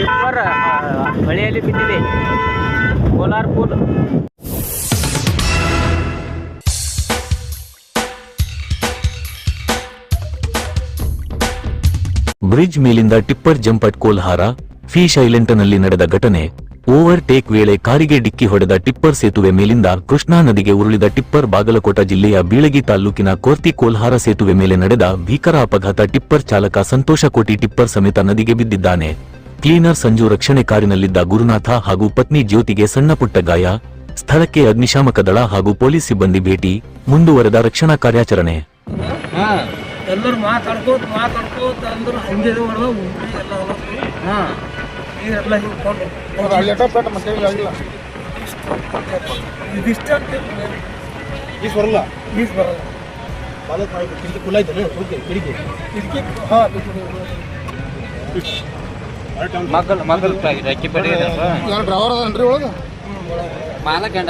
Tipper ಹೊಳೆಯಲ್ಲಿ ಬಿದ್ದಿದೆ. Kolar pool. Bridge ಮೇಲಿಂದ tipper jump at ಕೋಲ್ಹಾರ. Fish ಐಲೆಂಡ್ನಲ್ಲಿ ನಡೆದ ಘಟನೆ. ಓವರ್ ಟೇಕ್ ವೇಳೆ ಕಾರಿಗೆ ಡಿಕ್ಕಿ ಹೊಡೆದ ಟಿಪ್ಪರ್. ಸೇತುವೆ ಮೇಲಿಂದ ಕೃಷ್ಣಾ ನದಿಗೆ ಉರುಳಿದ ಟಿಪ್ಪರ್. ಬಾಗಲಕೋಟ ಜಿಲ್ಲೆಯ ಬೀಳಗಿ ತಾಲೂಕಿನ ಕೋರ್ತಿ ಕೋಲ್ಹಾರ ಸೇತುವೆ ಮೇಲೆ ನಡೆದ ಭೀಕರ ಅಪಘಾತ. ಟಿಪ್ಪರ್ ಚಾಲಕ ಸಂತೋಷ ಕೋಟಿ ಟಿಪ್ಪರ್ ಸಮೇತ ನದಿಗೆ ಬಿದ್ದಿದ್ದಾನೆ. ಕ್ಲೀನರ್ ಸಂಜು ರಕ್ಷಣೆ ಕಾರಿನಲ್ಲಿದ್ದ ಗುರುನಾಥ ಹಾಗೂ ಪತ್ನಿ ಜ್ಯೋತಿಗೆ ಸಣ್ಣಪುಟ್ಟ ಗಾಯ. ಸ್ಥಳಕ್ಕೆ ಅಗ್ನಿಶಾಮಕ ದಳ ಹಾಗೂ ಪೊಲೀಸ್ ಸಿಬ್ಬಂದಿ ಭೇಟಿ. ಮುಂದುವರೆದ ರಕ್ಷಣಾ ಕಾರ್ಯಾಚರಣೆ. ಎಲ್ಲರೂ ಮಾತಾಡ್ಕೋತ ಅಂದ್ರೆ ಹಂಗೆ ಎಲ್ಲ ಮಗಲ್ ಅಕ್ಕಿ ಪಡಿ ಡ್ರೈವರ್ ಅದನ್ರಿ ಒಳಗೆ ಮಾಲಕ್ ಗಂಡ